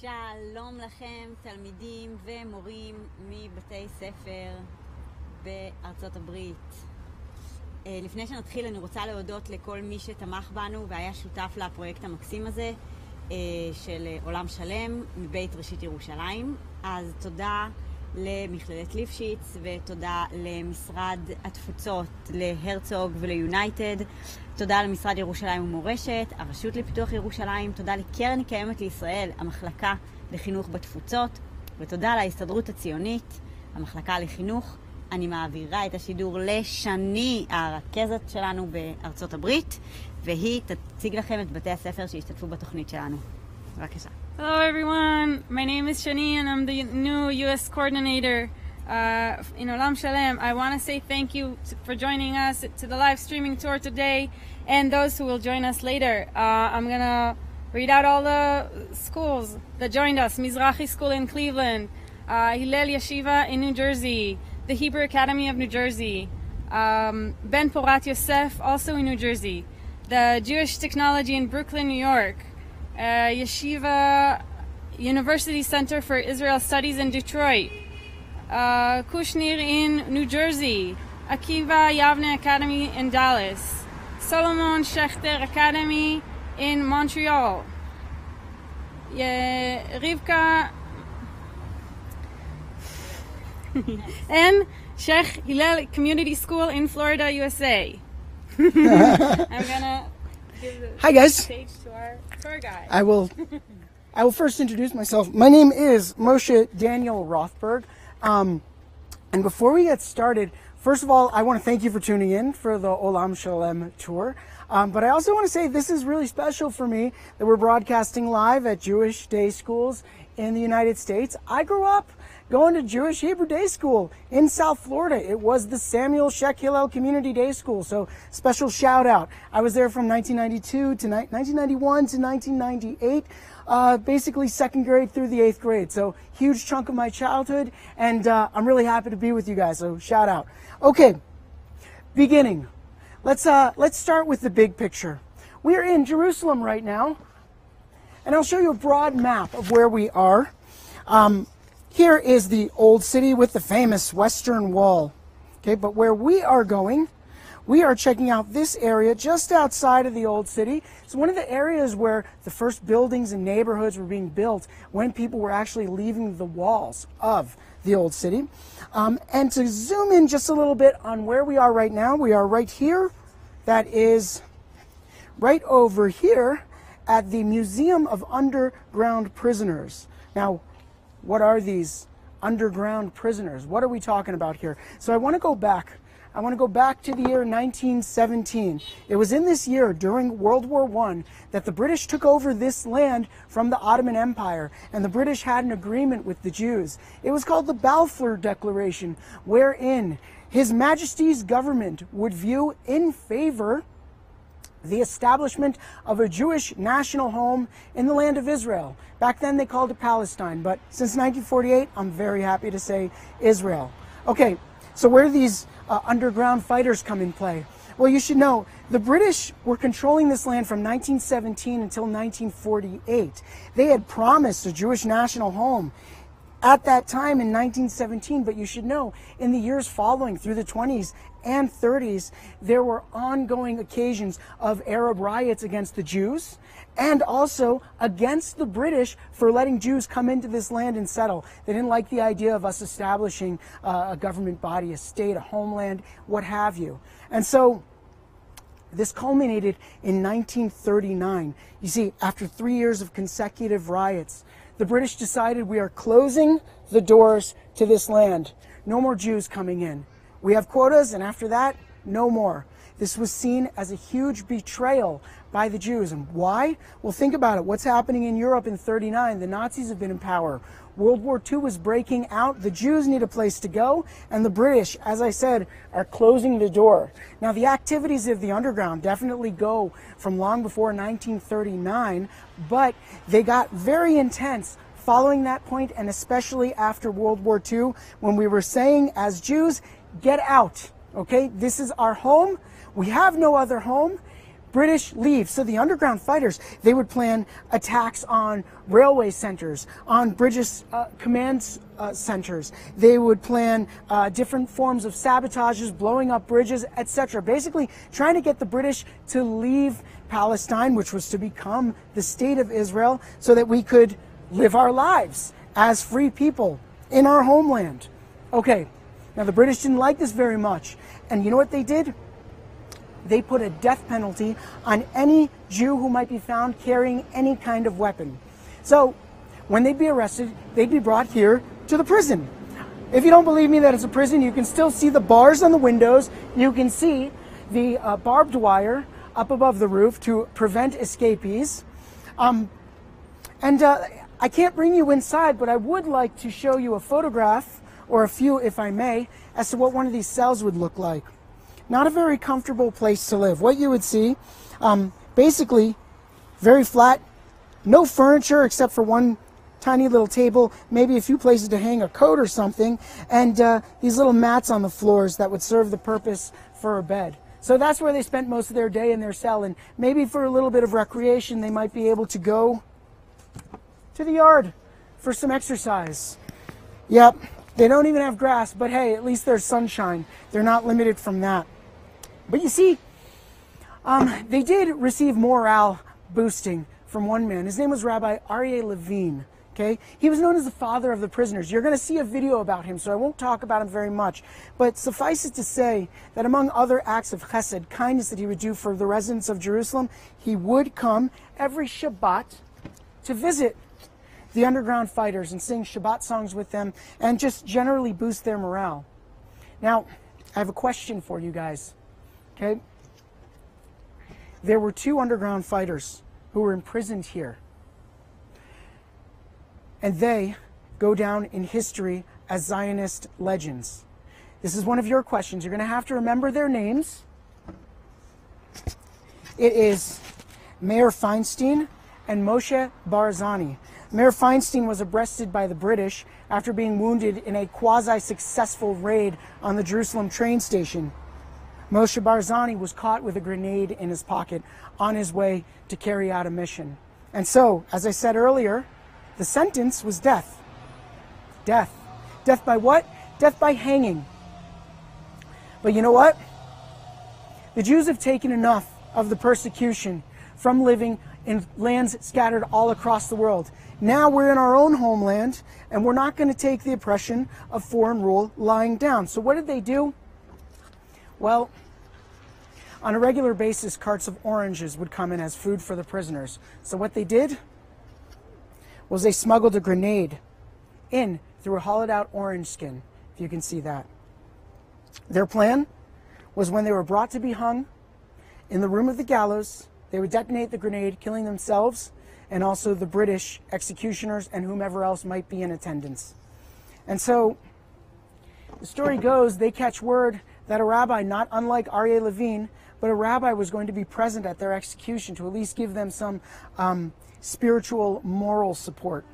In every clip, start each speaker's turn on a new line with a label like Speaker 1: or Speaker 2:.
Speaker 1: שלום לכם תלמידים ומורים מבתי ספר בארצות הברית. לפני שנתחיל אני רוצה להודות לכל מי שתמך בנו והיה שותף לפרויקט המקסים הזה של עולם שלם מבית ראשית ירושלים. אז תודה למכללת ליפשיץ ותודה למשרד התפוצות, להרצוג וליונייטד. תודה למשרד ירושלים ומורשת, הרשות לפיתוח ירושלים, תודה לקרן קיימת לישראל, המחלקה לחינוך בתפוצות, ותודה להסתדרות הציונית, המחלקה לחינוך. אני מעבירה את השידור לשני, הרכזת שלנו בארצות הברית, והיא תציג לכם את בתי הספר שהשתתפו בתוכנית שלנו. בבקשה.
Speaker 2: Hello everyone, my name is Shani and I'm the new U.S. coordinator in Olam Shalem. I want to say thank you for joining us to the live streaming tour today and those who will join us later. I'm going to read out all the schools that joined us. Mizrahi School in Cleveland, Hillel Yeshiva in New Jersey, the Hebrew Academy of New Jersey, Ben Porat Yosef also in New Jersey, the Jewish Technology in Brooklyn, New York, Yeshiva University Center for Israel Studies in Detroit, Kushnir in New Jersey, Akiva Yavne Academy in Dallas, Solomon Schechter Academy in Montreal, Rivka and Sheikh Hillel Community School in Florida, USA. I'm gonna give the stage to our tour guide.
Speaker 3: I will first introduce myself. My name is Moshe Daniel Rothberg. And before we get started, first of all, I want to thank you for tuning in for the Olam Shalem tour. But I also want to say this is really special for me that we're broadcasting live at Jewish day schools in the United States. I grew up going to Jewish Hebrew Day School in South Florida. It was the Samuel Sheck Hillel Community Day School, so special shout out. I was there from 1992 to 1991 to 1998, basically second grade through the 8th grade. So huge chunk of my childhood, and I'm really happy to be with you guys, so shout out. Okay, beginning. Let's start with the big picture. We're in Jerusalem right now, and I'll show you a broad map of where we are. Here is the old city with the famous Western Wall. Okay, but where we are going, we are checking out this area just outside of the old city. It's one of the areas where the first buildings and neighborhoods were being built when people were actually leaving the walls of the old city. And to zoom in just a little bit on where we are right now, we are right here. That is right over here at the Museum of Underground Prisoners. Now, what are these underground prisoners? What are we talking about here? So I want to go back. I want to go back to the year 1917. It was in this year, during World War I, that the British took over this land from the Ottoman Empire, and the British had an agreement with the Jews. It was called the Balfour Declaration, wherein His Majesty's government would view in favor the establishment of a Jewish national home in the land of Israel. Back then they called it Palestine, but since 1948, I'm very happy to say Israel. Okay, so where do these underground fighters come in play? Well, you should know, the British were controlling this land from 1917 until 1948. They had promised a Jewish national home at that time in 1917, but you should know, in the years following, through the 20s and 30s, there were ongoing occasions of Arab riots against the Jews and also against the British for letting Jews come into this land and settle. They didn't like the idea of us establishing a government body, a state, a homeland, what have you. And so this culminated in 1939. You see, after 3 years of consecutive riots, the British decided we are closing the doors to this land. No more Jews coming in. We have quotas, and after that, no more. This was seen as a huge betrayal by the Jews. And why? Well, think about it. What's happening in Europe in 39? The Nazis have been in power. World War II was breaking out. The Jews need a place to go, and the British, as I said, are closing the door. Now, the activities of the underground definitely go from long before 1939, but they got very intense following that point, and especially after World War II, when we were saying, as Jews, get out, okay? This is our home. We have no other home. British leave. So the underground fighters, they would plan attacks on railway centers, on British command centers. They would plan different forms of sabotages, blowing up bridges, etc. Basically trying to get the British to leave Palestine, which was to become the state of Israel, so that we could live our lives as free people in our homeland. Okay, now the British didn't like this very much. And you know what they did? They put a death penalty on any Jew who might be found carrying any kind of weapon. So when they'd be arrested, they'd be brought here to the prison. If you don't believe me that it's a prison, you can still see the bars on the windows. You can see the barbed wire up above the roof to prevent escapees. I can't bring you inside, but I would like to show you a photograph, or a few if I may, as to what one of these cells would look like. Not a very comfortable place to live. What you would see, basically, very flat, no furniture except for one tiny little table, maybe a few places to hang a coat or something, and these little mats on the floors that would serve the purpose for a bed. So that's where they spent most of their day in their cell, and maybe for a little bit of recreation, they might be able to go to the yard for some exercise. Yep, they don't even have grass, but hey, at least there's sunshine. They're not limited from that. But you see, they did receive morale boosting from one man. His name was Rabbi Aryeh Levine. Okay, he was known as the father of the prisoners. You're going to see a video about him, so I won't talk about him very much. But suffice it to say that among other acts of chesed, kindness that he would do for the residents of Jerusalem, he would come every Shabbat to visit the underground fighters and sing Shabbat songs with them and just generally boost their morale. Now, I have a question for you guys. Okay? There were 2 underground fighters who were imprisoned here. And they go down in history as Zionist legends. This is one of your questions. You're going to have to remember their names. It is Meir Feinstein and Moshe Barzani. Meir Feinstein was arrested by the British after being wounded in a quasi-successful raid on the Jerusalem train station. Moshe Barzani was caught with a grenade in his pocket on his way to carry out a mission. And so, as I said earlier, the sentence was death. Death. Death by what? Death by hanging. But you know what? The Jews have taken enough of the persecution from living in lands scattered all across the world. Now we're in our own homeland, and we're not going to take the oppression of foreign rule lying down. So what did they do? Well, on a regular basis, carts of oranges would come in as food for the prisoners. So what they did was they smuggled a grenade in through a hollowed out orange skin, if you can see that. Their plan was when they were brought to be hung in the room of the gallows, they would detonate the grenade, killing themselves and also the British executioners and whomever else might be in attendance. And so the story goes, they catch word that a rabbi, not unlike Aryeh Levine, but a rabbi was going to be present at their execution to at least give them some spiritual, moral support.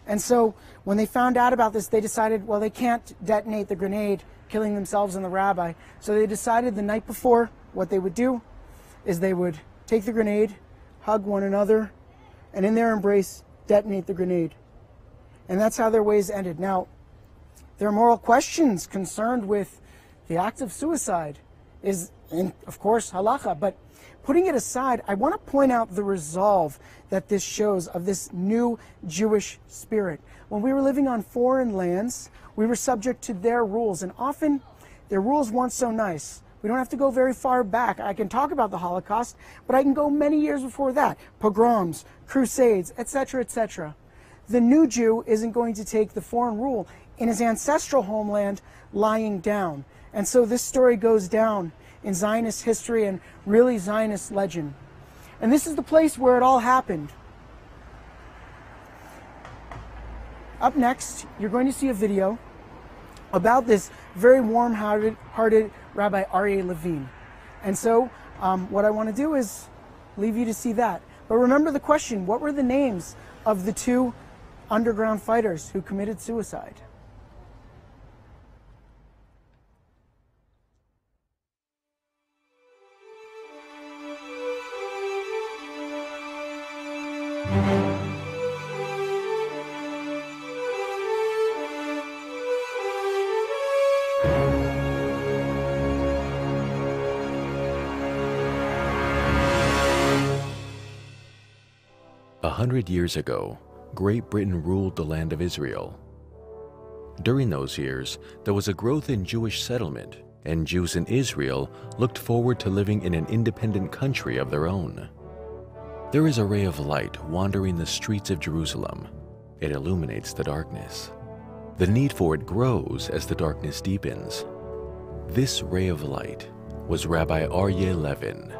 Speaker 3: And so when they found out about this, they decided, well, they can't detonate the grenade, killing themselves and the rabbi. So they decided the night before what they would do is they would take the grenade, hug one another, and in their embrace, detonate the grenade. And that's how their ways ended. Now, there are moral questions concerned with the act of suicide is, of course, halacha. But putting it aside, I want to point out the resolve that this shows of this new Jewish spirit. When we were living on foreign lands, we were subject to their rules, and often their rules weren't so nice. We don't have to go very far back. I can talk about the Holocaust, but I can go many years before that. Pogroms, crusades, etc., etc. The new Jew isn't going to take the foreign rule in his ancestral homeland lying down. And so this story goes down in Zionist history and really Zionist legend. And this is the place where it all happened. Up next, you're going to see a video about this very warm-hearted Rabbi Aryeh Levine. And so what I want to do is leave you to see that. But remember the question, what were the names of the 2 underground fighters who committed suicide?
Speaker 4: 100 years ago, Great Britain ruled the land of Israel. During those years, there was a growth in Jewish settlement, and Jews in Israel looked forward to living in an independent country of their own. There is a ray of light wandering the streets of Jerusalem. It illuminates the darkness. The need for it grows as the darkness deepens. This ray of light was Rabbi Aryeh Levin.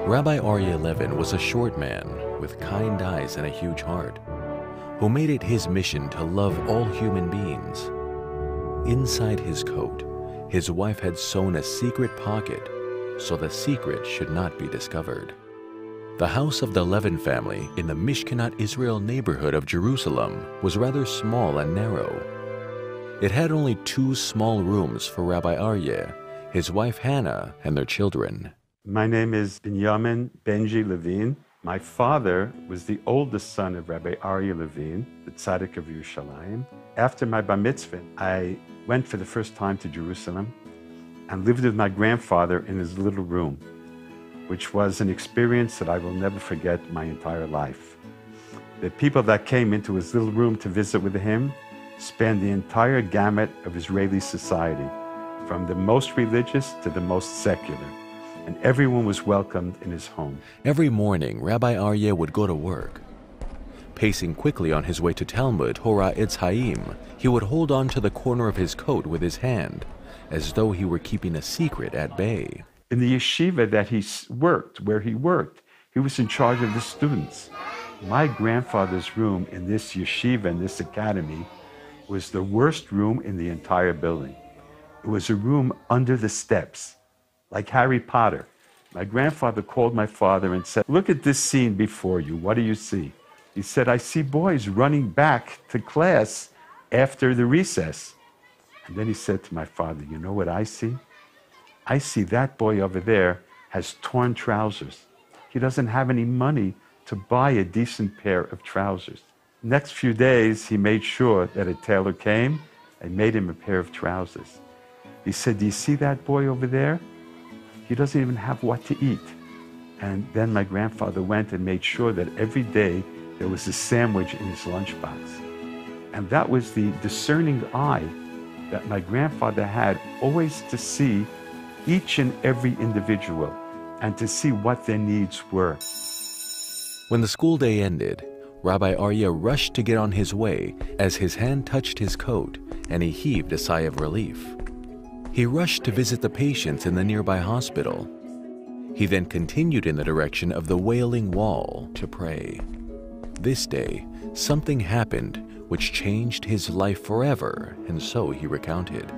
Speaker 4: Rabbi Aryeh Levin was a short man with kind eyes and a huge heart, who made it his mission to love all human beings. Inside his coat, his wife had sewn a secret pocket so the secret should not be discovered. The house of the Levin family in the Mishkenot Israel neighborhood of Jerusalem was rather small and narrow. It had only 2 small rooms for Rabbi Aryeh, his wife Hannah, and their children.
Speaker 5: My name is Binyamin Benji Levin. My father was the oldest son of Rabbi Aryeh Levin, the tzaddik of Yerushalayim. After my bar mitzvah, I went for the first time to Jerusalem and lived with my grandfather in his little room, which was an experience that I will never forget my entire life. The people that came into his little room to visit with him spanned the entire gamut of Israeli society, from the most religious to the most secular, and everyone was welcomed in his home.
Speaker 4: Every morning, Rabbi Aryeh would go to work. Pacing quickly on his way to Talmud, Hora Etz Haim, he would hold on to the corner of his coat with his hand, as though he were keeping a secret at bay.
Speaker 5: In the yeshiva that where he worked, he was in charge of the students. My grandfather's room in this yeshiva, in this academy, was the worst room in the entire building. It was a room under the steps, like Harry Potter. My grandfather called my father and said, "Look at this scene before you. What do you see?" He said, "I see boys running back to class after the recess." And then he said to my father, "You know what I see? I see that boy over there has torn trousers. He doesn't have any money to buy a decent pair of trousers." Next few days, he made sure that a tailor came and made him a pair of trousers. He said, "Do you see that boy over there? He doesn't even have what to eat." And then my grandfather went and made sure that every day there was a sandwich in his lunchbox. And that was the discerning eye that my grandfather had, always to see each and every individual and to see what their needs were.
Speaker 4: When the school day ended, Rabbi Aryeh rushed to get on his way as his hand touched his coat and he heaved a sigh of relief. He rushed to visit the patients in the nearby hospital. He then continued in the direction of the Wailing Wall to pray. This day, something happened which changed his life forever, and so he recounted.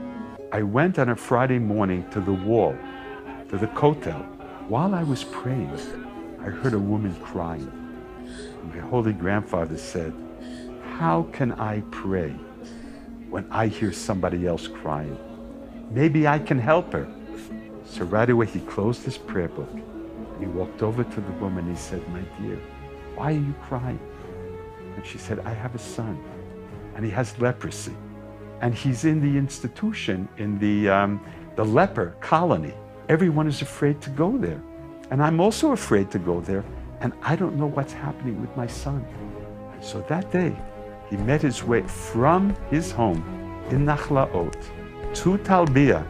Speaker 5: I went on a Friday morning to the wall, to the kotel. While I was praying, I heard a woman crying. My holy grandfather said, "How can I pray when I hear somebody else crying? Maybe I can help her." So right away he closed his prayer book and he walked over to the woman and he said, "My dear, why are you crying?" And she said, "I have a son and he has leprosy and he's in the institution, in the leper colony. Everyone is afraid to go there. And I'm also afraid to go there, and I don't know what's happening with my son." And so that day, he made his way from his home in Nachlaot to Talbia.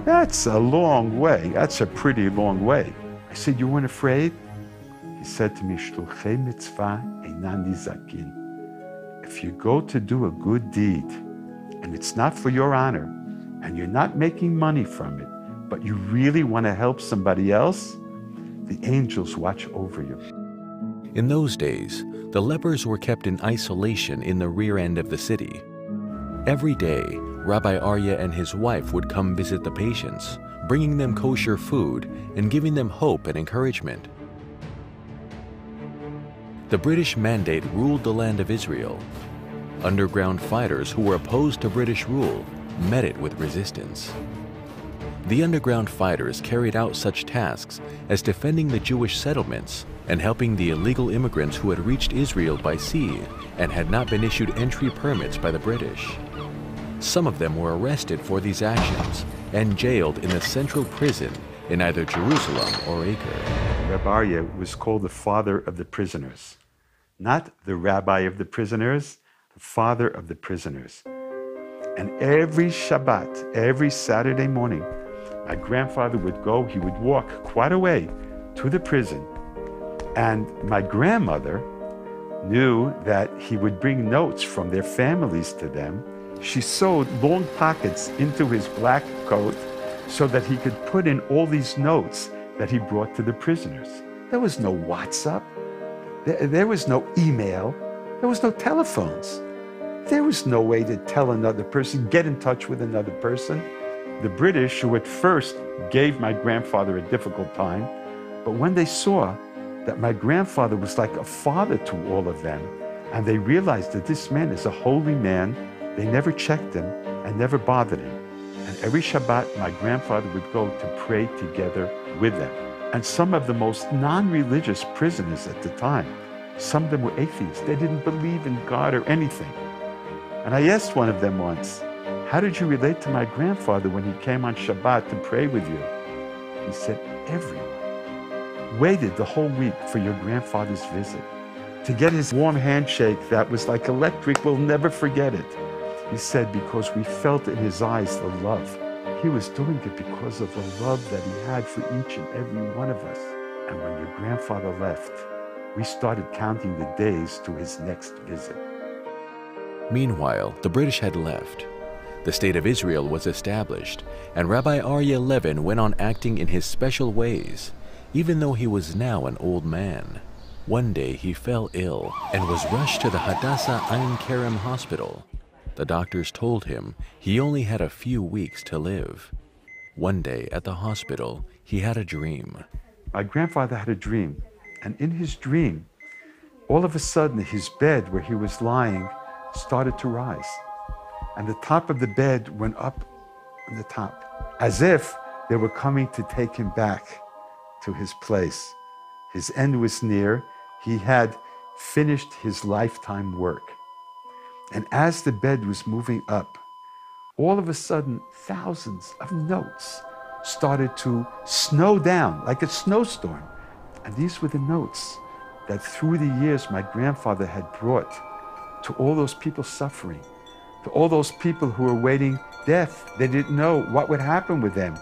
Speaker 5: That's a long way. That's a pretty long way. I said, "You weren't afraid?" He said to me, "Shluchei mitzvah einan nizakin." If you go to do a good deed, and it's not for your honor, and you're not making money from it, but you really want to help somebody else, the angels watch over you.
Speaker 4: In those days, the lepers were kept in isolation in the rear end of the city. Every day, Rabbi Aryeh and his wife would come visit the patients, bringing them kosher food and giving them hope and encouragement. The British Mandate ruled the land of Israel. Underground fighters who were opposed to British rule met it with resistance. The underground fighters carried out such tasks as defending the Jewish settlements, and helping the illegal immigrants who had reached Israel by sea and had not been issued entry permits by the British. Some of them were arrested for these actions and jailed in the central prison in either Jerusalem or Acre.
Speaker 5: Rabbi Aryeh was called the father of the prisoners. Not the rabbi of the prisoners, the father of the prisoners. And every Shabbat, every Saturday morning, my grandfather would go, he would walk quite a way to the prison. And my grandmother knew that he would bring notes from their families to them. She sewed long pockets into his black coat so that he could put in all these notes that he brought to the prisoners. There was no WhatsApp. There was no email. There was no telephones. There was no way to tell another person, get in touch with another person. The British, who at first gave my grandfather a difficult time, but when they saw that my grandfather was like a father to all of them, and they realized that this man is a holy man, they never checked him and never bothered him. And every Shabbat, my grandfather would go to pray together with them. And some of the most non-religious prisoners at the time, some of them were atheists. They didn't believe in God or anything. And I asked one of them once, how did you relate to my grandfather when he came on Shabbat to pray with you? He said, everyone waited the whole week for your grandfather's visit. To get his warm handshake that was like electric, we'll never forget it. He said, because we felt in his eyes the love. He was doing it because of the love that he had for each and every one of us. And when your grandfather left, we started counting the days to his next visit.
Speaker 4: Meanwhile, the British had left. The State of Israel was established, and Rabbi Aryeh Levin went on acting in his special ways, even though he was now an old man. One day he fell ill and was rushed to the Hadassah Ein Kerem hospital. The doctors told him he only had a few weeks to live. One day at the hospital, he had a dream.
Speaker 5: My grandfather had a dream, and in his dream, all of a sudden his bed where he was lying started to rise. And the top of the bed went up on the top, as if they were coming to take him back to his place. His end was near. He had finished his lifetime work. And as the bed was moving up, all of a sudden, thousands of notes started to snow down like a snowstorm. And these were the notes that through the years my grandfather had brought to all those people suffering, to all those people who were waiting death. They didn't know what would happen with them.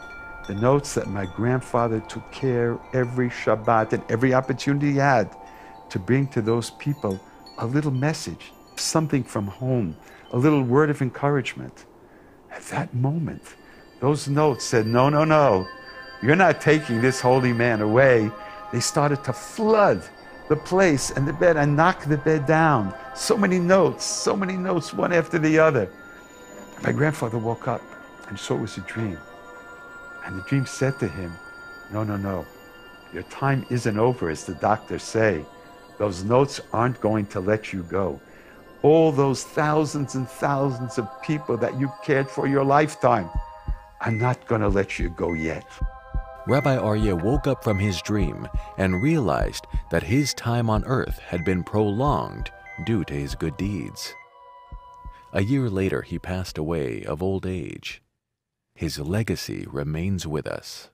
Speaker 5: The notes that my grandfather took care every Shabbat and every opportunity he had to bring to those people a little message, something from home, a little word of encouragement. At that moment, those notes said, no, no, no, you're not taking this holy man away. They started to flood the place and the bed and knock the bed down. So many notes, one after the other. My grandfather woke up and saw it was a dream. And the dream said to him, no, no, no, your time isn't over, as the doctors say. Those notes aren't going to let you go. All those thousands and thousands of people that you cared for your lifetime are not going to let you go yet.
Speaker 4: Rabbi Aryeh woke up from his dream and realized that his time on earth had been prolonged due to his good deeds. A year later, he passed away of old age. His legacy remains with us.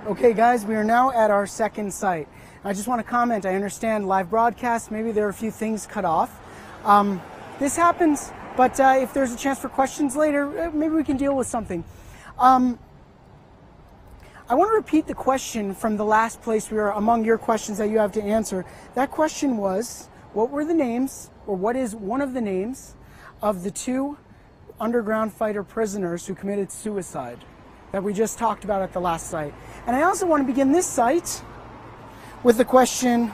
Speaker 3: Okay, guys, we are now at our second site. I just want to comment, I understand live broadcast, maybe there are a few things cut off. This happens, but if there's a chance for questions later, maybe we can deal with something. I want to repeat the question from the last place we were, among your questions that you have to answer. That question was, what were the names, or what is one of the names, of the 2 underground fighter prisoners who committed suicide that we just talked about at the last site? And I also want to begin this site with the question,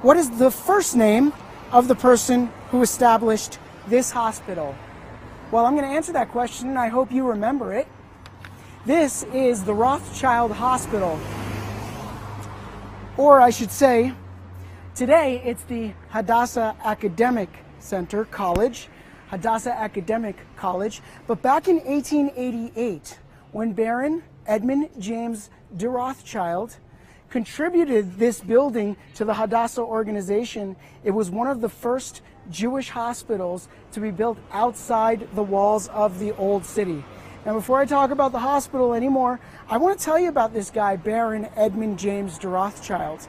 Speaker 3: what is the first name of the person who established this hospital? Well, I'm going to answer that question, and I hope you remember it. This is the Rothschild Hospital. Or I should say, today it's the Hadassah Academic Center College, Hadassah Academic College. But back in 1888, when Baron Edmund James de Rothschild contributed this building to the Hadassah organization, it was one of the first Jewish hospitals to be built outside the walls of the old city. Now, before I talk about the hospital anymore, I want to tell you about this guy, Baron Edmund James de Rothschild.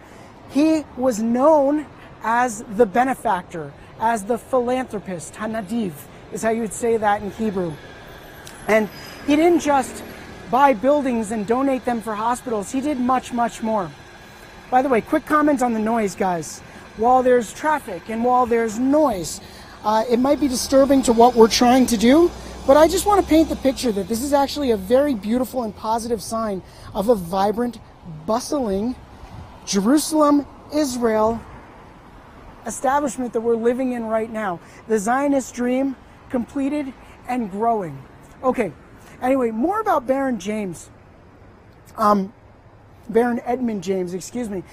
Speaker 3: He was known as the benefactor, as the philanthropist. HaNadiv is how you would say that in Hebrew. And he didn't just buy buildings and donate them for hospitals. He did much, much more. By the way, quick comment on the noise, guys. While there's traffic and while there's noise, it might be disturbing to what we're trying to do, but I just want to paint the picture that this is actually a very beautiful and positive sign of a vibrant, bustling Jerusalem, Israel establishment that we're living in right now. The Zionist dream completed and growing. Okay, anyway, more about Baron James. Baron Edmund James, excuse me.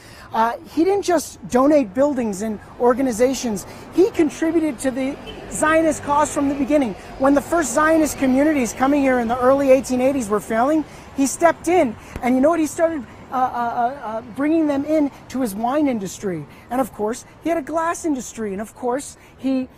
Speaker 3: He didn't just donate buildings and organizations. He contributed to the Zionist cause from the beginning. When the first Zionist communities coming here in the early 1880s were failing, he stepped in. And you know what? He started bringing them in to his wine industry. And of course, he had a glass industry. And of course, he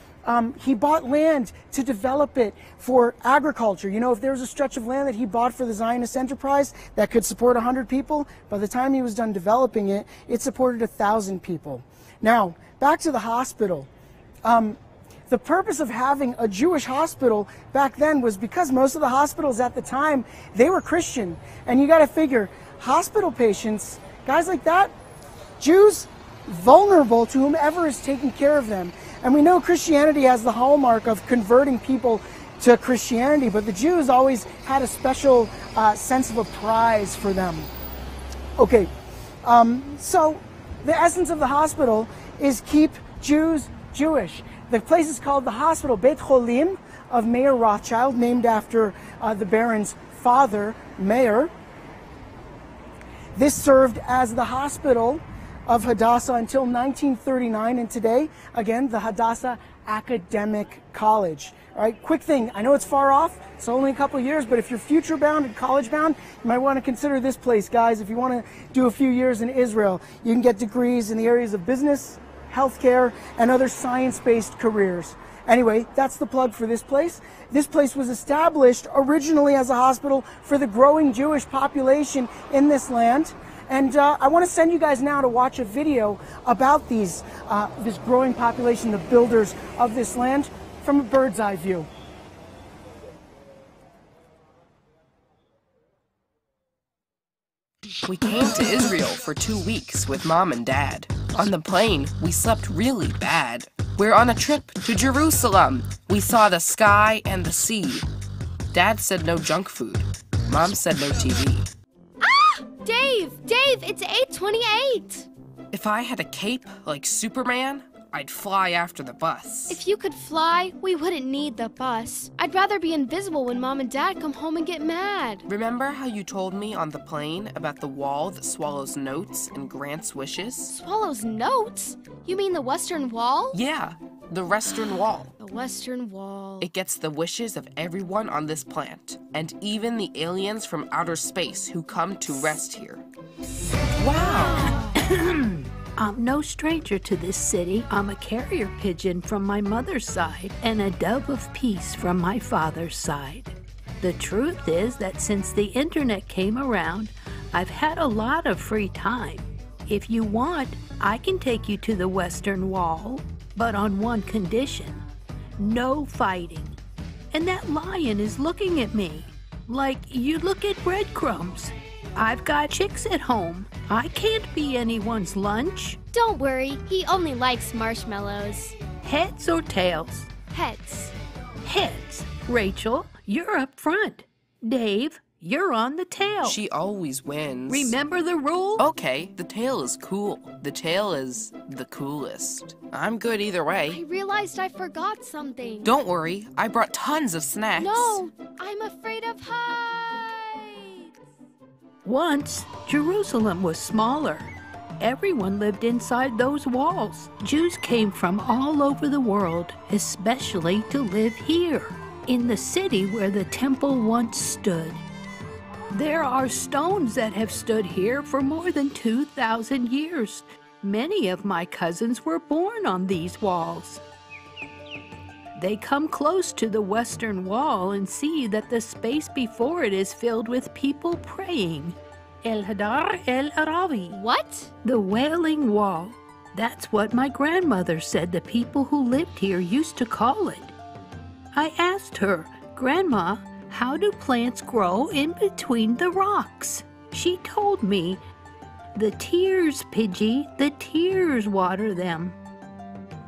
Speaker 3: bought land to develop it for agriculture. You know, if there was a stretch of land that he bought for the Zionist enterprise that could support 100 people, by the time he was done developing it, it supported 1,000 people. Now, back to the hospital. The purpose of having a Jewish hospital back then was because most of the hospitals at the time, they were Christian. And you got to figure, hospital patients, guys like that, Jews, vulnerable to whomever is taking care of them. And we know Christianity has the hallmark of converting people to Christianity, but the Jews always had a special sense of a prize for them. Okay, so the essence of the hospital is keep Jews Jewish. The place is called the hospital, Beit Cholim of Mayor Rothschild, named after the Baron's father, Mayor. This served as the hospital of Hadassah until 1939, and today, again, the Hadassah Academic College. All right, quick thing, I know it's far off, it's only a couple of years, but if you're future bound and college bound, you might want to consider this place, guys. If you want to do a few years in Israel, you can get degrees in the areas of business, healthcare, and other science-based careers. Anyway, that's the plug for this place. This place was established originally as a hospital for the growing Jewish population in this land. And I want to send you guys now to watch a video about this growing population, the builders of this land, from a bird's eye view.
Speaker 6: We came to Israel for 2 weeks with Mom and Dad. On the plane, we slept really bad. We're on a trip to Jerusalem. We saw the sky and the sea. Dad said no junk food. Mom said no TV.
Speaker 7: Dave, it's 8:28.
Speaker 6: If I had a cape like Superman, I'd fly after the bus.
Speaker 7: If you could fly, we wouldn't need the bus. I'd rather be invisible when Mom and Dad come home and get mad.
Speaker 6: Remember how you told me on the plane about the wall that swallows notes and grants wishes?
Speaker 7: Swallows notes? You mean the Western Wall?
Speaker 6: Yeah, the Western Wall.
Speaker 7: The Western Wall.
Speaker 6: It gets the wishes of everyone on this planet, and even the aliens from outer space who come to rest here. Wow!
Speaker 8: I'm no stranger to this city. I'm a carrier pigeon from my mother's side and a dove of peace from my father's side. The truth is that since the internet came around, I've had a lot of free time. If you want, I can take you to the Western Wall, but on one condition. No fighting. And that lion is looking at me, like you look at breadcrumbs. I've got chicks at home. I can't be anyone's lunch.
Speaker 7: Don't worry, he only likes marshmallows.
Speaker 8: Heads or tails?
Speaker 7: Heads.
Speaker 8: Heads. Rachel, you're up front. Dave, you're on the tail.
Speaker 6: She always wins.
Speaker 8: Remember the rule?
Speaker 6: Okay, the tail is cool. The tail is the coolest. I'm good either
Speaker 7: I
Speaker 6: way.
Speaker 7: realized I forgot something.
Speaker 6: Don't worry, I brought tons of snacks.
Speaker 7: No, I'm afraid of heights.
Speaker 8: Once, Jerusalem was smaller. Everyone lived inside those walls. Jews came from all over the world, especially to live here, in the city where the temple once stood. There are stones that have stood here for more than 2,000 years. Many of my cousins were born on these walls. They come close to the Western Wall and see that the space before it is filled with people praying. El Hadar El Arabi.
Speaker 7: What?
Speaker 8: The Wailing Wall. That's what my grandmother said the people who lived here used to call it. I asked her, Grandma, how do plants grow in between the rocks? She told me, the tears, Pidgey, the tears water them.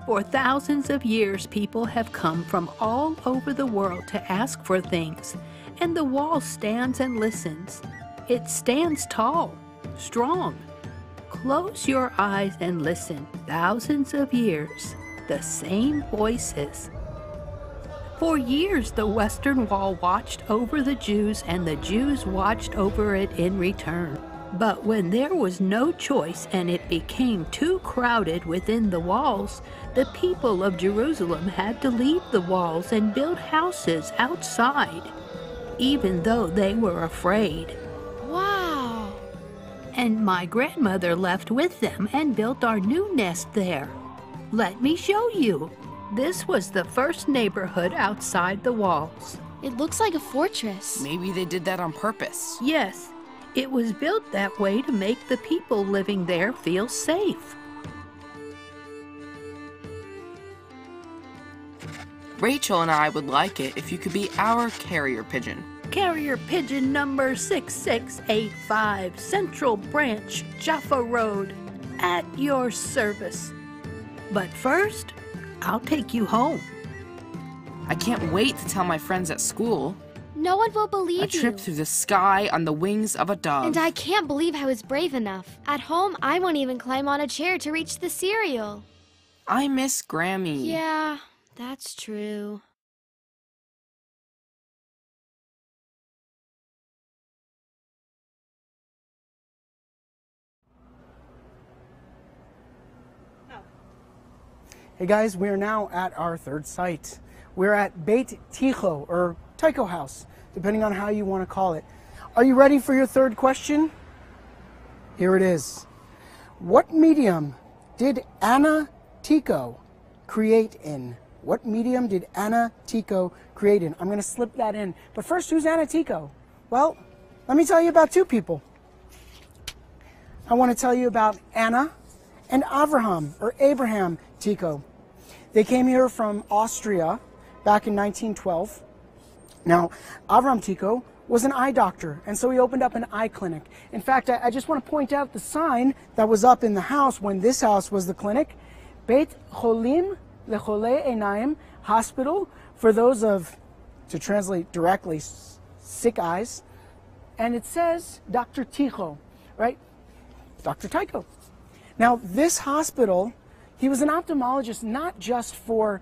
Speaker 8: For thousands of years, people have come from all over the world to ask for things, and the wall stands and listens. It stands tall, strong. Close your eyes and listen. Thousands of years, the same voices. For years, the Western Wall watched over the Jews, and the Jews watched over it in return. But when there was no choice and it became too crowded within the walls, the people of Jerusalem had to leave the walls and build houses outside, even though they were afraid.
Speaker 7: Wow!
Speaker 8: And my grandmother left with them and built our new nest there. Let me show you. This was the first neighborhood outside the walls.
Speaker 7: It looks like a fortress.
Speaker 6: Maybe they did that on purpose.
Speaker 8: Yes, it was built that way to make the people living there feel safe.
Speaker 6: Rachel and I would like it if you could be our carrier pigeon.
Speaker 8: Carrier pigeon number 6685, Central Branch, Jaffa Road, at your service. But first, I'll take you home.
Speaker 6: I can't wait to tell my friends at school.
Speaker 7: No one will believe
Speaker 6: A trip
Speaker 7: you.
Speaker 6: through the sky on the wings of a dove.
Speaker 7: And I can't believe I was brave enough. At home, I won't even climb on a chair to reach the cereal.
Speaker 6: I miss Grammy.
Speaker 7: Yeah, that's true.
Speaker 3: Hey guys, we are now at our third site. We're at Beit Ticho, or Tycho House, depending on how you want to call it. Are you ready for your third question? Here it is. What medium did Anna Tycho create in? What medium did Anna Tycho create in? I'm going to slip that in. But first, who's Anna Tycho? Well, let me tell you about two people. I want to tell you about Anna and Abraham Tycho. They came here from Austria back in 1912. Now, Avraham Tycho was an eye doctor, and so he opened up an eye clinic. In fact, I just want to point out the sign that was up in the house when this house was the clinic. Beit Cholim Lecholei Einayim, hospital for those of, to translate directly, sick eyes. And it says Dr. Tycho, right? Dr. Tycho. Now, this hospital, he was an ophthalmologist not just for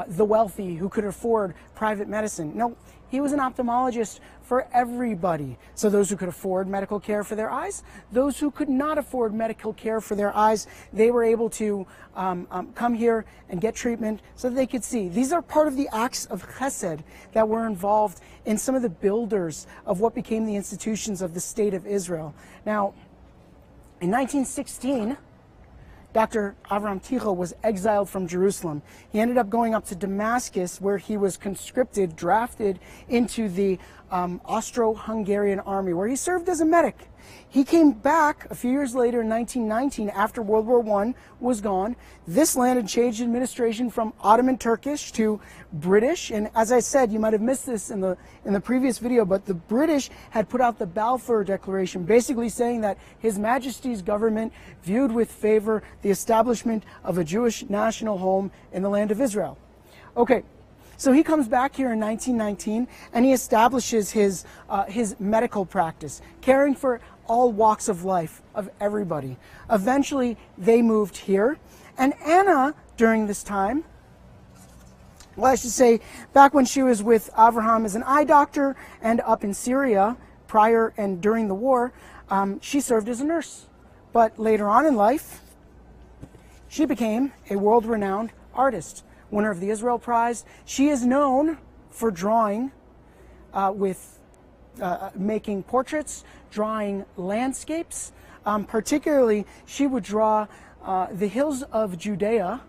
Speaker 3: the wealthy who could afford private medicine. No, he was an ophthalmologist for everybody. So those who could afford medical care for their eyes, those who could not afford medical care for their eyes, they were able to come here and get treatment so that they could see. These are part of the acts of chesed that were involved in some of the builders of what became the institutions of the state of Israel. Now, in 1916, Dr. Avraham Tycho was exiled from Jerusalem. He ended up going up to Damascus, where he was conscripted, drafted into the Austro-Hungarian army, where he served as a medic. He came back a few years later in 1919 after World War I was gone. This land had changed administration from Ottoman Turkish to British. And as I said, you might have missed this in the previous video, but the British had put out the Balfour Declaration, basically saying that His Majesty's government viewed with favor the establishment of a Jewish national home in the land of Israel. Okay. So he comes back here in 1919 and he establishes his medical practice, caring for all walks of life of everybody. Eventually, they moved here. And Anna, during this time, well, I should say, back when she was with Avraham as an eye doctor and up in Syria prior and during the war, she served as a nurse. But later on in life, she became a world-renowned artist. Winner of the Israel Prize. She is known for drawing making portraits, drawing landscapes. Particularly, she would draw the hills of Judea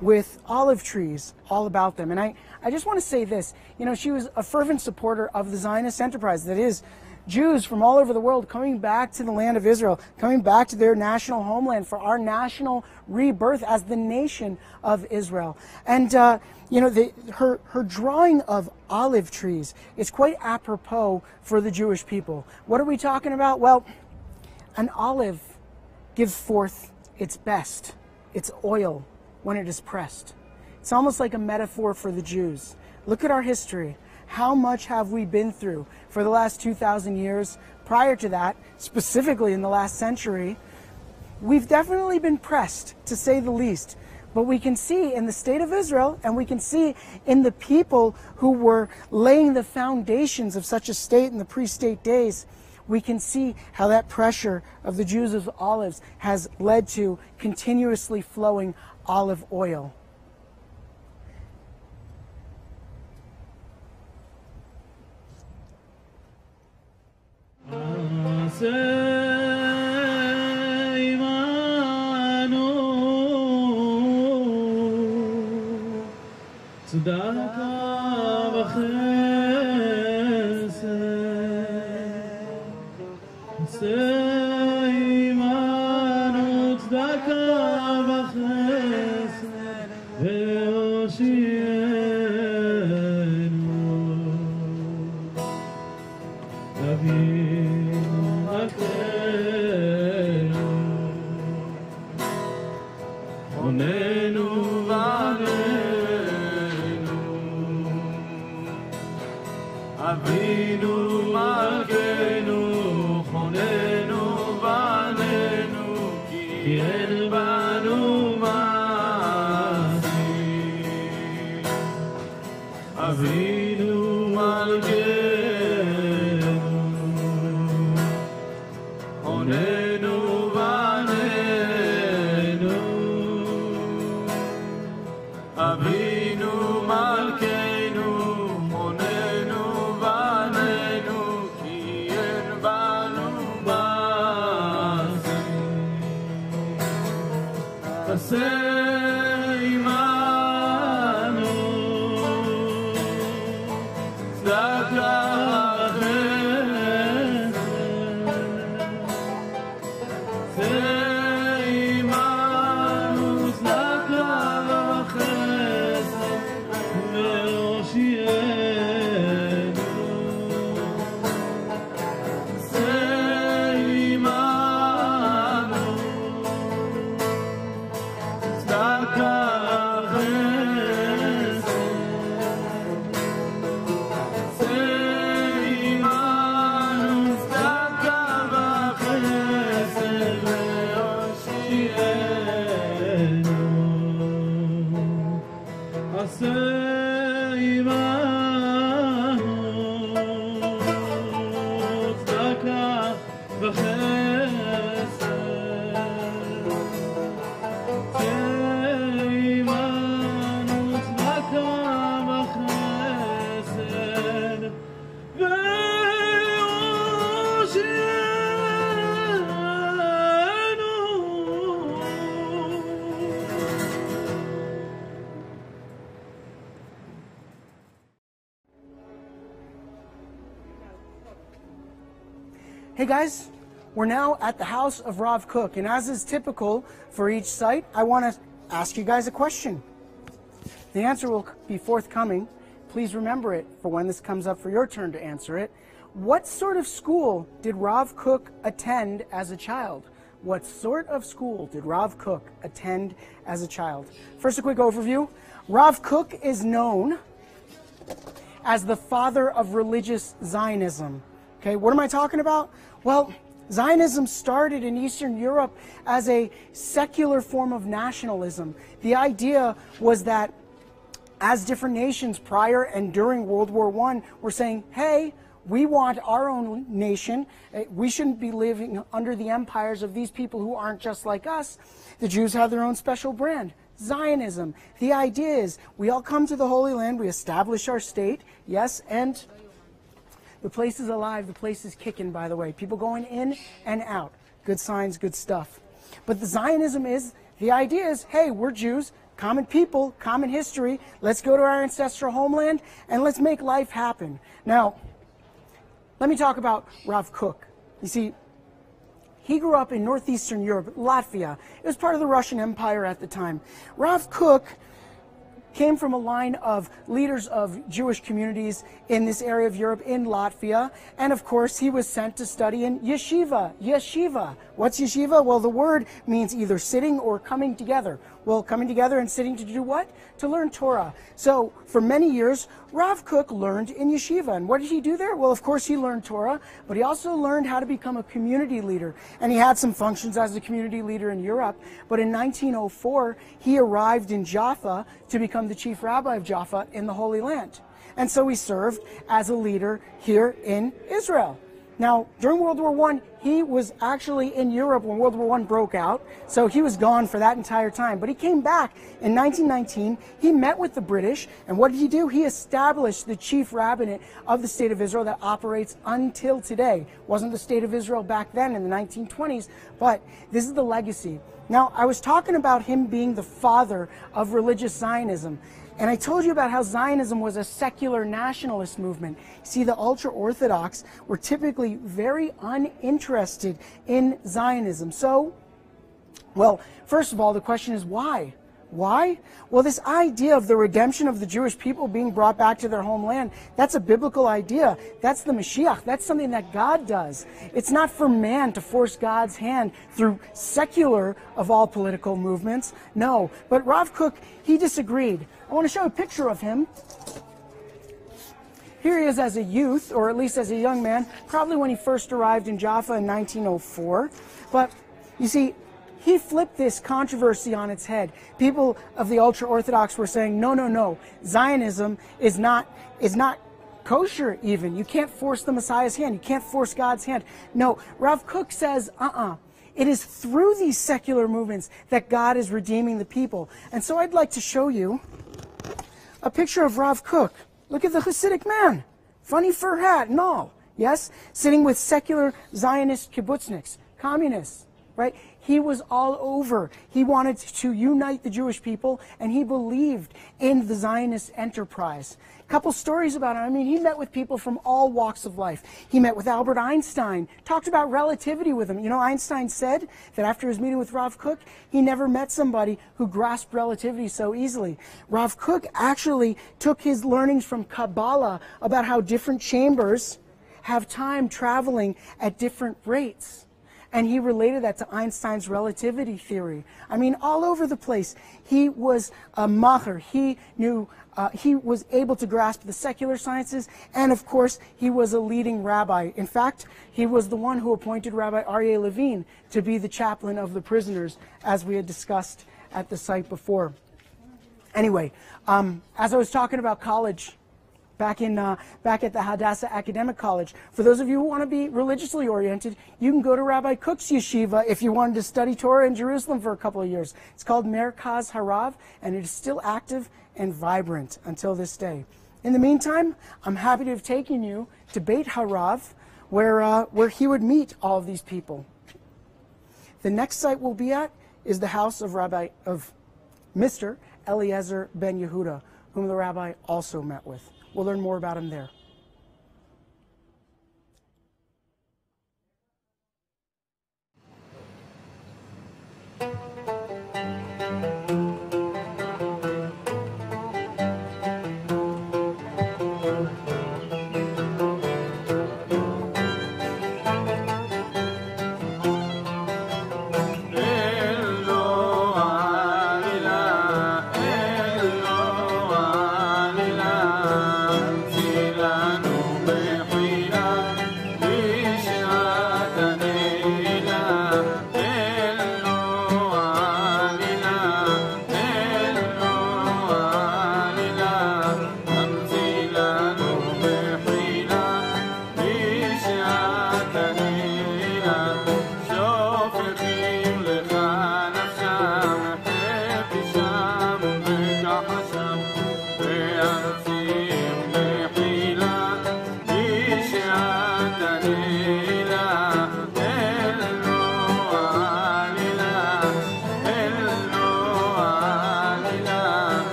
Speaker 3: with olive trees all about them. And I just want to say this, you know, she was a fervent supporter of the Zionist enterprise, that is, Jews from all over the world coming back to the land of Israel, coming back to their national homeland for our national rebirth as the nation of Israel. And, you know, her drawing of olive trees is quite apropos for the Jewish people. What are we talking about? Well, an olive gives forth its best, its oil, when it is pressed. It's almost like a metaphor for the Jews. Look at our history. How much have we been through for the last 2,000 years? Prior to that, specifically in the last century, we've definitely been pressed, to say the least. But we can see in the state of Israel, and we can see in the people who were laying the foundations of such a state in the pre-state days, we can see how that pressure of the Jews of olives has led to continuously flowing olive oil. Hey guys, we're now at the house of Rav Kook, and as is typical for each site, I want to ask you guys a question. The answer will be forthcoming. Please remember it for when this comes up for your turn to answer it. What sort of school did Rav Kook attend as a child? What sort of school did Rav Kook attend as a child? First, a quick overview. Rav Kook is known as the father of religious Zionism. Okay, what am I talking about? Well, Zionism started in Eastern Europe as a secular form of nationalism. The idea was that as different nations prior and during World War I were saying, hey, we want our own nation. We shouldn't be living under the empires of these people who aren't just like us. The Jews have their own special brand, Zionism. The idea is we all come to the Holy Land, we establish our state, yes, and the place is alive, the place is kicking, by the way. People going in and out. Good signs, good stuff. But the Zionism is, the idea is, hey, we're Jews, common people, common history. Let's go to our ancestral homeland and let's make life happen. Now, let me talk about Rav Kook. You see, he grew up in northeastern Europe, Latvia. It was part of the Russian Empire at the time. Rav Kook came from a line of leaders of Jewish communities in this area of Europe, in Latvia. And of course, he was sent to study in yeshiva. Yeshiva. What's yeshiva? Well, the word means either sitting or coming together. Well, coming together and sitting to do what? To learn Torah. So for many years, Rav Kook learned in yeshiva. And what did he do there? Well, of course, he learned Torah, but he also learned how to become a community leader. And he had some functions as a community leader in Europe. But in 1904, he arrived in Jaffa to become the chief rabbi of Jaffa in the Holy Land. And so he served as a leader here in Israel. Now, during World War I, he was actually in Europe when World War I broke out, so he was gone for that entire time. But he came back in 1919. He met with the British, and what did he do? He established the chief rabbinate of the State of Israel that operates until today. It wasn't the State of Israel back then in the 1920s, but this is the legacy. Now, I was talking about him being the father of religious Zionism. And I told you about how Zionism was a secular nationalist movement. See, the ultra-Orthodox were typically very uninterested in Zionism. So, well, first of all, the question is why? Why? Well, this idea of the redemption of the Jewish people being brought back to their homeland, that's a biblical idea. That's the Mashiach. That's something that God does. It's not for man to force God's hand through secular of all political movements. No. But Rav Kook, he disagreed. I want to show a picture of him. Here he is as a youth, or at least as a young man, probably when he first arrived in Jaffa in 1904. But you see, he flipped this controversy on its head. People of the ultra-Orthodox were saying, no, no, no, Zionism is not kosher even. You can't force the Messiah's hand. You can't force God's hand. No, Rav Kook says, it is through these secular movements that God is redeeming the people. And so I'd like to show you a picture of Rav Kook. Look at the Hasidic man. Funny fur hat and all. Yes? Sitting with secular Zionist kibbutzniks, communists. Right? He was all over. He wanted to unite the Jewish people, and he believed in the Zionist enterprise. A couple stories about him. I mean, he met with people from all walks of life. He met with Albert Einstein, talked about relativity with him. You know, Einstein said that after his meeting with Rav Kook, he never met somebody who grasped relativity so easily. Rav Kook actually took his learnings from Kabbalah about how different chambers have time traveling at different rates. And he related that to Einstein's relativity theory. I mean, all over the place. He was a macher. He knew, he was able to grasp the secular sciences, and of course, he was a leading rabbi. In fact, he was the one who appointed Rabbi Aryeh Levine to be the chaplain of the prisoners, as we had discussed at the site before. Anyway, as I was talking about college, back at the Hadassah Academic College. For those of you who want to be religiously oriented, you can go to Rabbi Kook's yeshiva if you wanted to study Torah in Jerusalem for a couple of years. It's called Merkaz Harav, and it is still active and vibrant until this day. In the meantime, I'm happy to have taken you to Beit Harav, where he would meet all of these people. The next site we'll be at is the house of Mr. Eliezer ben Yehuda, whom the rabbi also met with. We'll learn more about him there.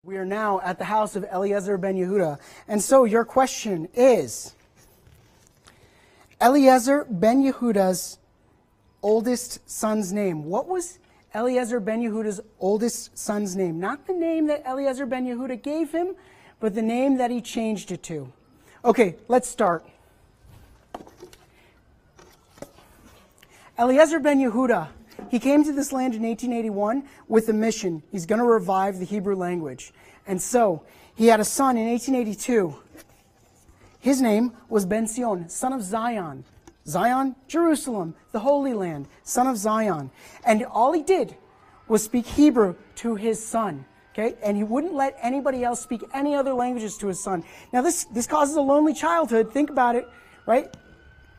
Speaker 3: We are now at the house of Eliezer ben Yehuda. And so your question is, Eliezer ben Yehuda's oldest son's name. What was Eliezer ben Yehuda's oldest son's name? Not the name that Eliezer ben Yehuda gave him, but the name that he changed it to. Okay, let's start. Eliezer ben Yehuda, he came to this land in 1881 with a mission. He's going to revive the Hebrew language. And so, he had a son in 1882. His name was Ben Sion, son of Zion. Zion, Jerusalem, the Holy Land, son of Zion. And all he did was speak Hebrew to his son. Okay? And he wouldn't let anybody else speak any other languages to his son. Now, this causes a lonely childhood. Think about it, right?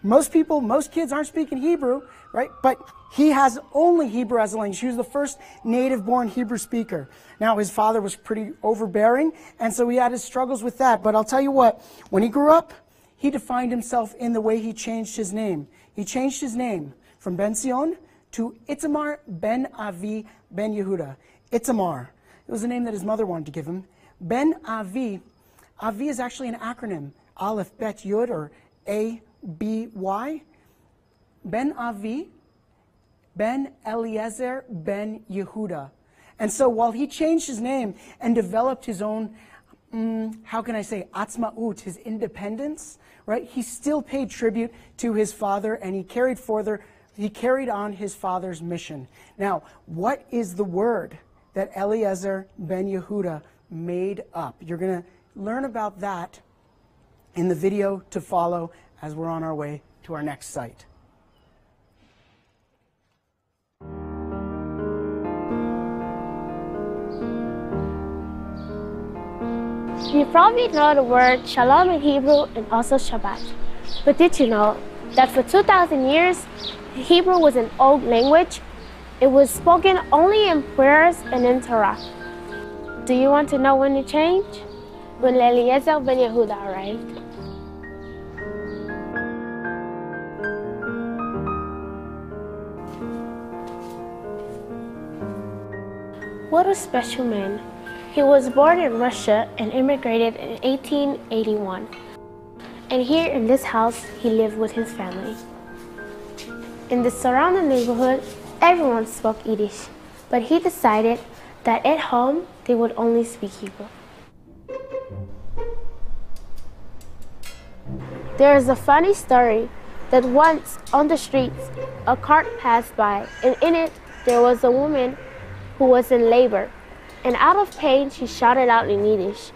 Speaker 3: Most kids aren't speaking Hebrew, right? But he has only Hebrew as a language. He was the first native-born Hebrew speaker. Now, his father was pretty overbearing, and so he had his struggles with that. But I'll tell you what, when he grew up, he defined himself in the way he changed his name. He changed his name from Ben Sion to Itamar ben Avi ben Yehuda. Itamar. It was a name that his mother wanted to give him. Ben Avi. Avi is actually an acronym. Aleph, Bet, Yud, or A-B-Y. Ben Avi, Ben Eliezer ben Yehuda. And so while he changed his name and developed his own, how can I say, atzma'ut, his independence, right? He still paid tribute to his father, and he carried on his father's mission. Now, what is the word that Eliezer ben Yehuda made up? You're going to learn about that in the video to follow as we're on our way to our next site.
Speaker 9: You probably know the word shalom in Hebrew and also Shabbat. But did you know that for 2,000 years, Hebrew was an old language? It was spoken only in prayers and in Torah. Do you want to know when it changed? when Eliezer ben Yehuda arrived. What a special man. He was born in Russia and immigrated in 1881. And here in this house, he lived with his family. In the surrounding neighborhood, everyone spoke Yiddish, but he decided that at home, they would only speak Hebrew. There is a funny story that once on the streets, a cart passed by, and in it, there was a woman who was in labor. And out of pain, she shouted out in Yiddish.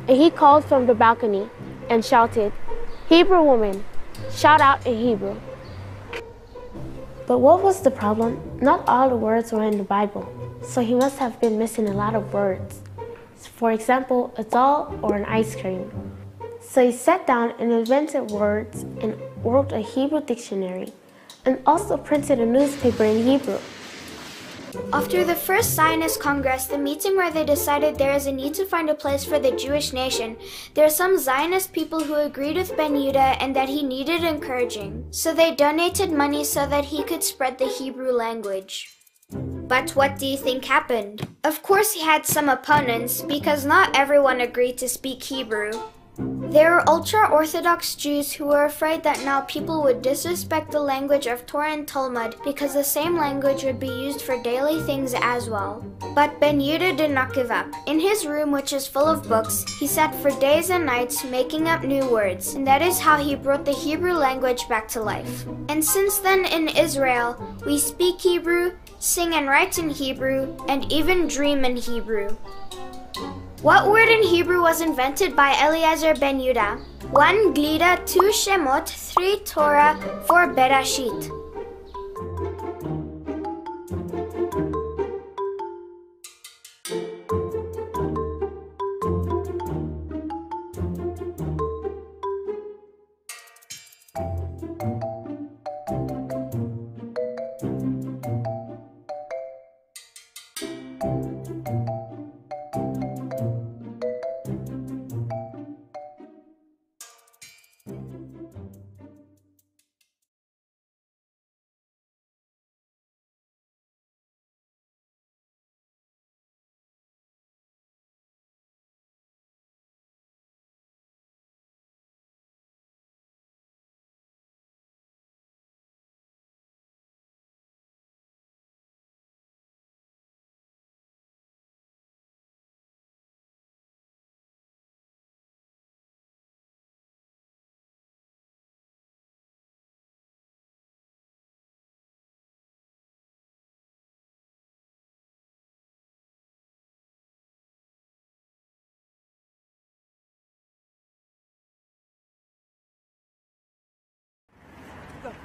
Speaker 9: And he called from the balcony and shouted, "Hebrew woman, shout out in Hebrew." But what was the problem? Not all the words were in the Bible, so he must have been missing a lot of words. For example, a doll or an ice cream. So he sat down and invented words and wrote a Hebrew dictionary, and also printed a newspaper in Hebrew.
Speaker 10: After the first Zionist Congress, the meeting where they decided there is a need to find a place for the Jewish nation, there are some Zionist people who agreed with Ben Yehuda and that he needed encouraging. So they donated money so that he could spread the Hebrew language. But what do you think happened? Of course he had some opponents, because not everyone agreed to speak Hebrew. There were ultra-Orthodox Jews who were afraid that now people would disrespect the language of Torah and Talmud because the same language would be used for daily things as well. But Ben Yehuda did not give up. In his room, which is full of books, he sat for days and nights making up new words, and that is how he brought the Hebrew language back to life. And since then in Israel, we speak Hebrew, sing and write in Hebrew, and even dream in Hebrew. What word in Hebrew was invented by Eliezer ben Yehuda? 1 Glida, 2 Shemot, 3 Torah, 4 Berashit.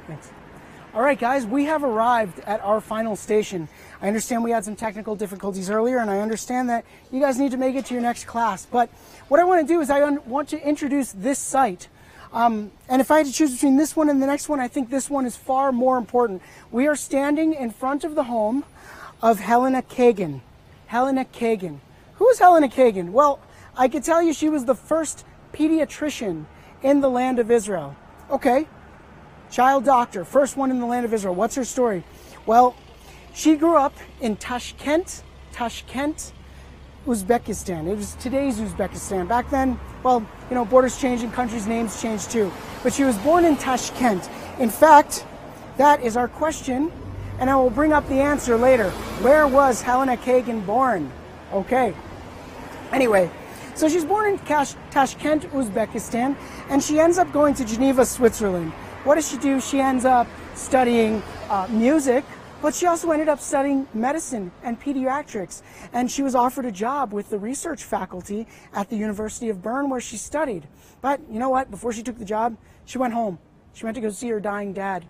Speaker 3: Thanks. All right, guys, we have arrived at our final station. I understand we had some technical difficulties earlier, and I understand that you guys need to make it to your next class. But what I want to do is I want to introduce this site. And if I had to choose between this one and the next one, I think this one is far more important. We are standing in front of the home of Helena Kagan. Helena Kagan. Who is Helena Kagan? Well, I could tell you she was the first pediatrician in the land of Israel. Okay. Child doctor, first one in the land of Israel. What's her story? Well, she grew up in Tashkent, Uzbekistan. It was today's Uzbekistan. Back then, well, you know, borders change and countries' names change too. But she was born in Tashkent. In fact, that is our question, and I will bring up the answer later. Where was Helena Kagan born? Okay. Anyway, so she's born in Tashkent, Uzbekistan, and she ends up going to Geneva, Switzerland. What does she do? She ends up studying music, but she also ended up studying medicine and pediatrics. And she was offered a job with the research faculty at the University of Bern where she studied. But you know what? Before she took the job, she went home. She went to go see her dying dad.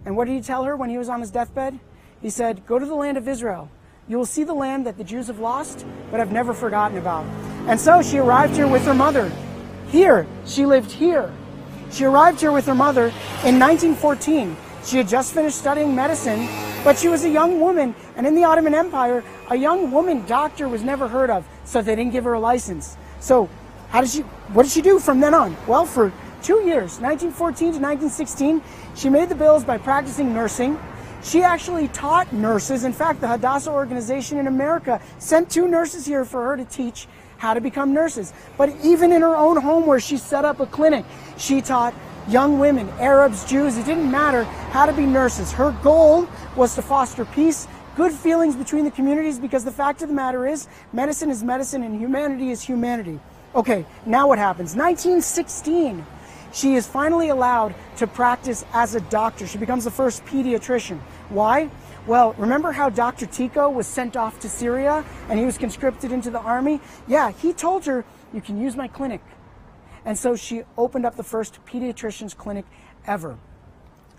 Speaker 3: And what did he tell her when he was on his deathbed? He said, "Go to the land of Israel. You will see the land that the Jews have lost, but have never forgotten about." And so she arrived here with her mother. Here, she lived here. She arrived here with her mother in 1914. She had just finished studying medicine, but she was a young woman, and in the Ottoman Empire, a young woman doctor was never heard of, so they didn't give her a license. So What did she do from then on? Well, for 2 years, 1914 to 1916, she made the bills by practicing nursing. She actually taught nurses. In fact, the Hadassah organization in America sent 2 nurses here for her to teach how to become nurses. But even in her own home where she set up a clinic, she taught young women, Arabs, Jews, it didn't matter, how to be nurses. Her goal was to foster peace, good feelings between the communities, because the fact of the matter is medicine and humanity is humanity. Okay, now what happens? 1916. She is finally allowed to practice as a doctor. She becomes the first pediatrician. Why? Well, remember how Dr. Tico was sent off to Syria and he was conscripted into the army? Yeah, he told her, you can use my clinic. And so she opened up the first pediatrician's clinic ever.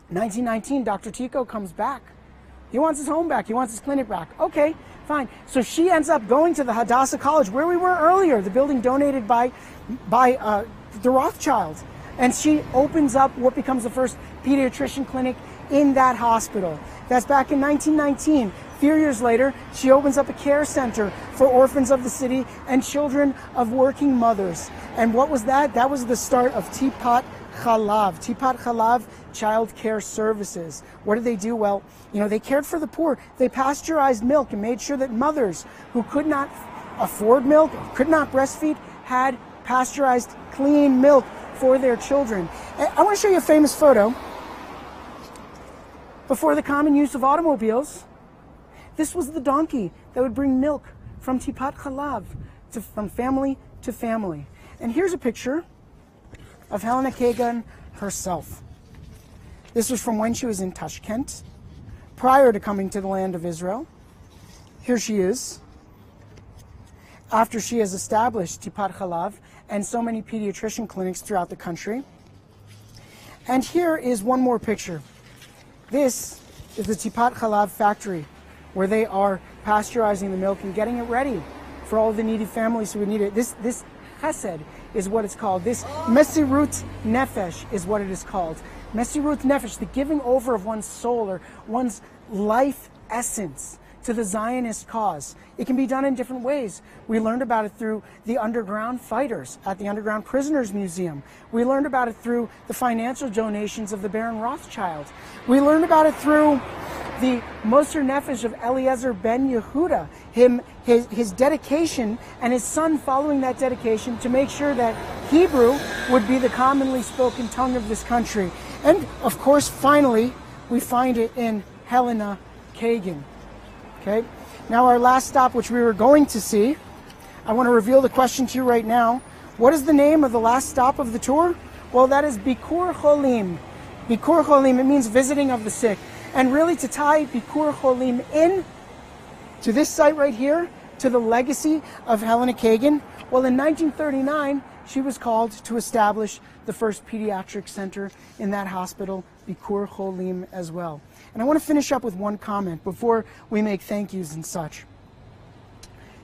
Speaker 3: 1919, Dr. Tico comes back. He wants his home back. He wants his clinic back. Okay, fine. So she ends up going to the Hadassah College, where we were earlier, the building donated by the Rothschilds. And she opens up what becomes the first pediatrician clinic in that hospital. That's back in 1919. A few years later, she opens up a care center for orphans of the city and children of working mothers. And what was that? That was the start of Tipat Chalav. Tipat Chalav Child Care Services. What did they do? Well, they cared for the poor. They pasteurized milk and made sure that mothers who could not afford milk, could not breastfeed, had pasteurized, clean milk for their children. I want to show you a famous photo. Before the common use of automobiles, this was the donkey that would bring milk from Tipat Chalav, from family to family. And here's a picture of Helena Kagan herself. This was from when she was in Tashkent, prior to coming to the land of Israel. Here she is, after she has established Tipat Chalav and so many pediatrician clinics throughout the country. And here is one more picture. This is the Tipat Chalav factory, where they are pasteurizing the milk and getting it ready for all the needy families who would need it. This chesed is what it's called. This mesirut nefesh is what it is called. Mesirut nefesh, the giving over of one's soul or one's life essence to the Zionist cause. It can be done in different ways. We learned about it through the underground fighters at the Underground Prisoners Museum. We learned about it through the financial donations of the Baron Rothschild. We learned about it through the Moser Nefesh of Eliezer ben Yehuda, his dedication and his son following that dedication to make sure that Hebrew would be the commonly spoken tongue of this country. And of course, finally, we find it in Helena Kagan. Okay. Now our last stop, which we were going to see, I want to reveal the question to you right now. What is the name of the last stop of the tour? Well, that is Bikur Cholim. Bikur Cholim, it means visiting of the sick. And really to tie Bikur Cholim in to this site right here, to the legacy of Helena Kagan, well, in 1939, she was called to establish the first pediatric center in that hospital, Bikur Cholim, as well. And I want to finish up with one comment before we make thank yous and such.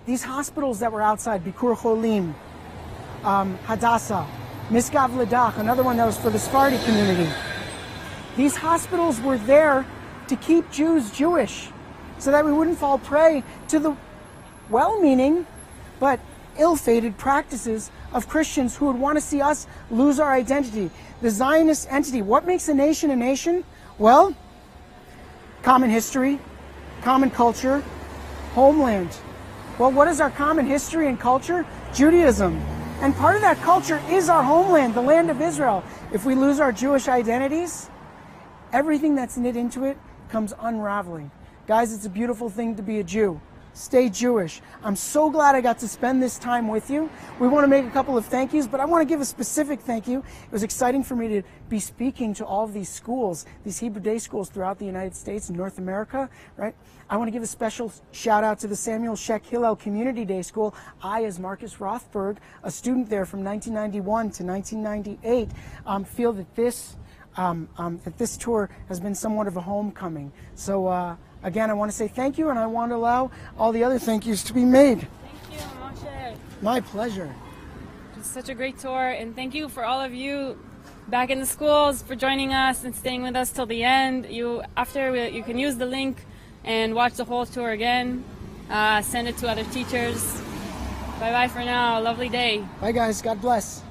Speaker 3: These hospitals that were outside, Bikur Cholim, Hadassah, Miskav Ledach, another one that was for the Sephardi community. These hospitals were there to keep Jews Jewish, so that we wouldn't fall prey to the well-meaning but ill-fated practices of Christians who would want to see us lose our identity. The Zionist entity, what makes a nation a nation? Well, common history, common culture, homeland. Well, what is our common history and culture? Judaism. And part of that culture is our homeland, the land of Israel. If we lose our Jewish identities, everything that's knit into it comes unraveling. Guys, it's a beautiful thing to be a Jew. Stay Jewish. I'm so glad I got to spend this time with you. We want to make a couple of thank yous, but I want to give a specific thank you. It was exciting for me to be speaking to all of these schools, these Hebrew Day schools throughout the United States and North America, right? I want to give a special shout out to the Samuel Sheck Hillel Community Day School. I, as Marcus Rothberg, a student there from 1991 to 1998, feel that this tour has been somewhat of a homecoming. So, again, I want to say thank you, and I want to allow all the other thank yous to be made.
Speaker 2: Thank you, Moshe.
Speaker 3: My pleasure.
Speaker 2: It's such a great tour, and thank you for all of you back in the schools for joining us and staying with us till the end. You can use the link and watch the whole tour again. Send it to other teachers. Bye-bye for now. Lovely day.
Speaker 3: Bye, guys. God bless.